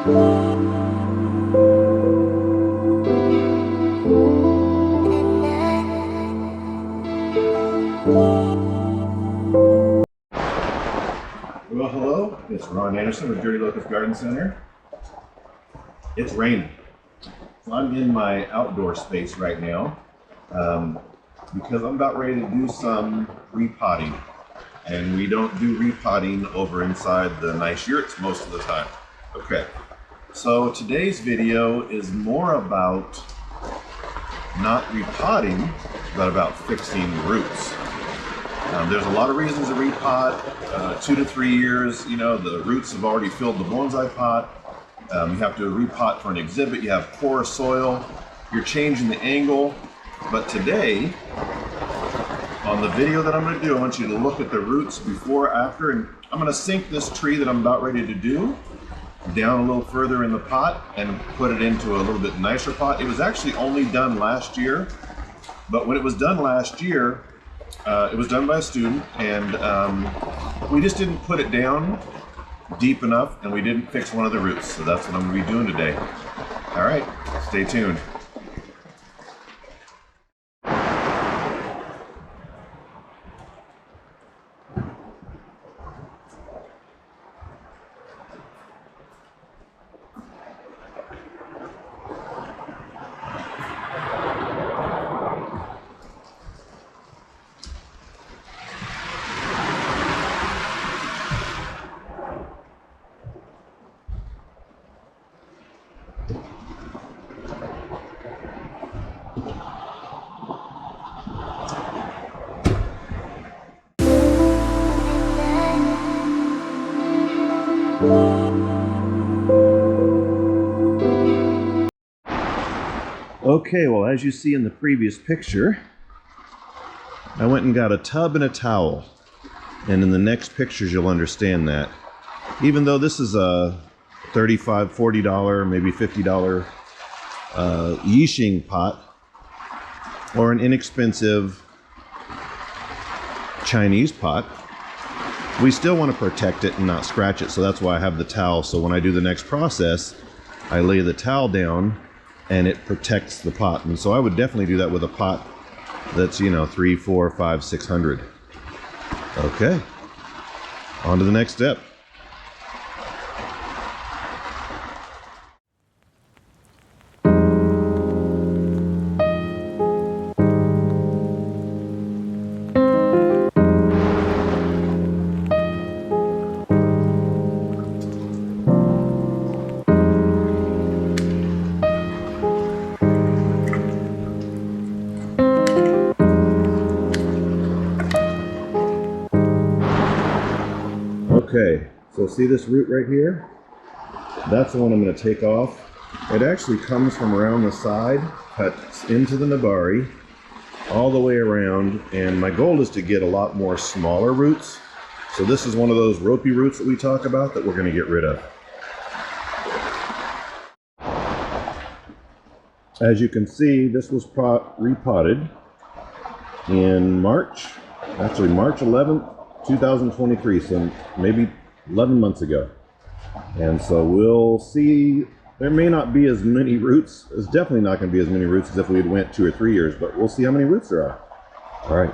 Well, hello, it's Ron Anderson with Dirty Locust Garden Center. It's raining, so I'm in my outdoor space right now because I'm about ready to do some repotting. And we don't do repotting over inside the nice yurts most of the time. Okay, so today's video is more about not repotting, but about fixing roots. There's a lot of reasons to repot. 2 to 3 years, you know, the roots have already filled the bonsai pot. You have to repot for an exhibit. You have porous soil. You're changing the angle. But today, on the video that I'm going to do, I want you to look at the roots before, after, and I'm going to sink this tree that I'm about ready to do down a little further in the pot and put it into a little bit nicer pot. It was actually only done last year, but when it was done last year, it was done by a student, and we just didn't put it down deep enough, and we didn't fix one of the roots. So that's what I'm going to be doing today. All right, stay tuned. Okay, well, as you see in the previous picture, I went and got a tub and a towel. And in the next pictures, you'll understand that. Even though this is a $35, $40, maybe $50 yixing pot, or an inexpensive Chinese pot, we still want to protect it and not scratch it. So that's why I have the towel. So when I do the next process, I lay the towel down and it protects the pot. And so I would definitely do that with a pot that's, you know, 3, 4, 5, 600. Okay, on to the next step. Okay, so see this root right here? That's the one I'm going to take off. It actually comes from around the side, cuts into the nabari, all the way around, and my goal is to get a lot more smaller roots. So this is one of those ropey roots that we talk about that we're going to get rid of. As you can see, this was repotted in March 11th. 2023, so maybe 11 months ago. And so we'll see. There may not be as many roots. There's definitely not going to be as many roots as if we had went 2 or 3 years, but we'll see how many roots there are. All right.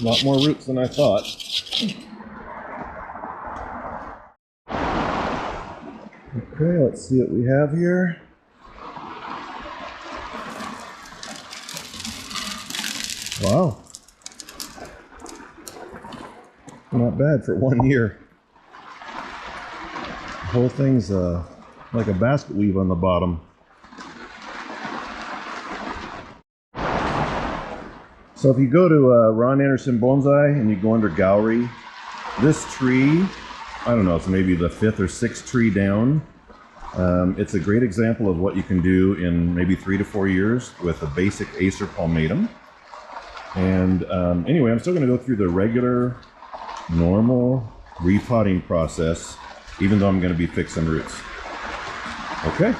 A lot more roots than I thought. Okay, let's see what we have here. Wow. Not bad for 1 year. The whole thing's like a basket weave on the bottom. So if you go to Ron Anderson Bonsai and you go under gallery, this tree, I don't know, it's maybe the 5th or 6th tree down. It's a great example of what you can do in maybe 3 to 4 years with a basic Acer Palmatum. And anyway, I'm still going to go through the regular, normal repotting process, even though I'm going to be fixing roots. Okay.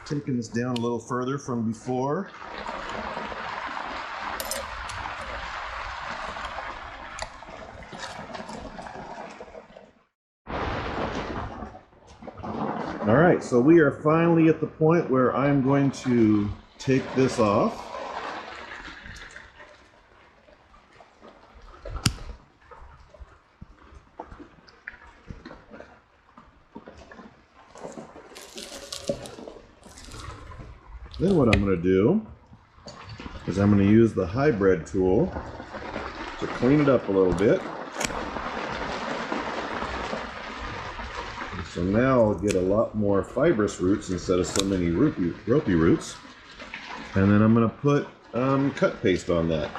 Taking this down a little further from before. All right, so we are finally at the point where I'm going to take this off. Then what I'm going to do is I'm going to use the hybrid tool to clean it up a little bit. And so now I'll get a lot more fibrous roots instead of so many ropey roots. And then I'm going to put cut paste on that.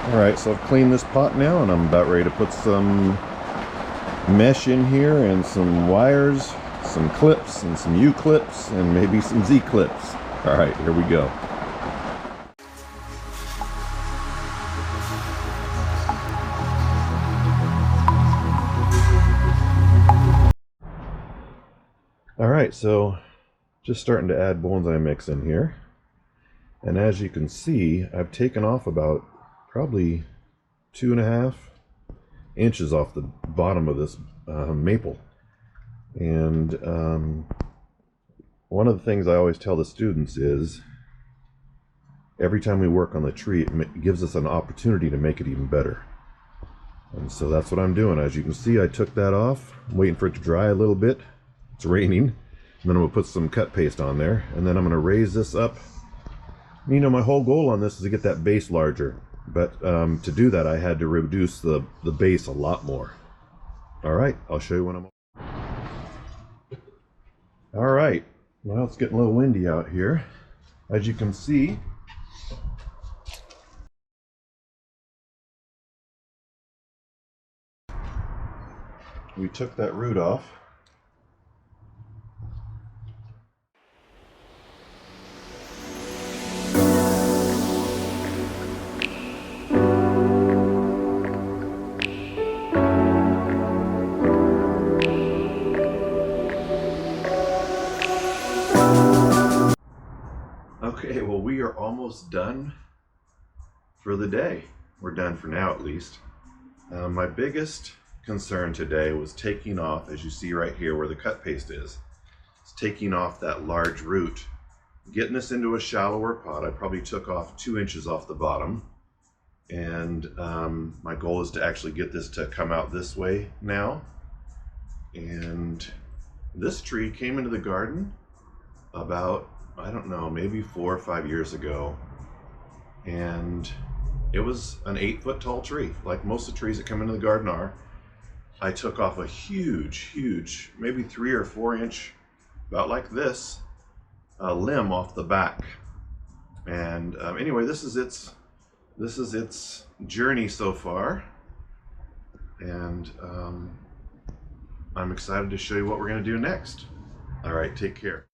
Alright, so I've cleaned this pot now and I'm about ready to put some mesh in here and some wires, some clips and some U-clips and maybe some Z-clips. Alright, here we go. Alright, so just starting to add bonsai mix in here. And as you can see, I've taken off about probably 2.5 inches off the bottom of this maple. And one of the things I always tell the students is every time we work on the tree, it gives us an opportunity to make it even better. And so that's what I'm doing. As you can see, I took that off. I'm waiting for it to dry a little bit. It's raining. And then I'm going to put some cut paste on there. And then I'm going to raise this up. You know, my whole goal on this is to get that base larger. But to do that, I had to reduce the base a lot more. All right, I'll show you when I'm... All right, well, it's getting a little windy out here. As you can see, we took that root off. Okay, well, we are almost done for the day. We're done for now, at least. My biggest concern today was taking off, as you see right here where the cut paste is, it's taking off that large root, getting this into a shallower pot. I probably took off 2 inches off the bottom, and my goal is to actually get this to come out this way now. And this tree came into the garden about, I don't know, maybe 4 or 5 years ago, and it was an 8-foot tall tree, like most of the trees that come into the garden are. I took off a huge, maybe 3 or 4 inch, about like this, limb off the back. And anyway, this is its journey so far, and I'm excited to show you what we're going to do next. All right, take care.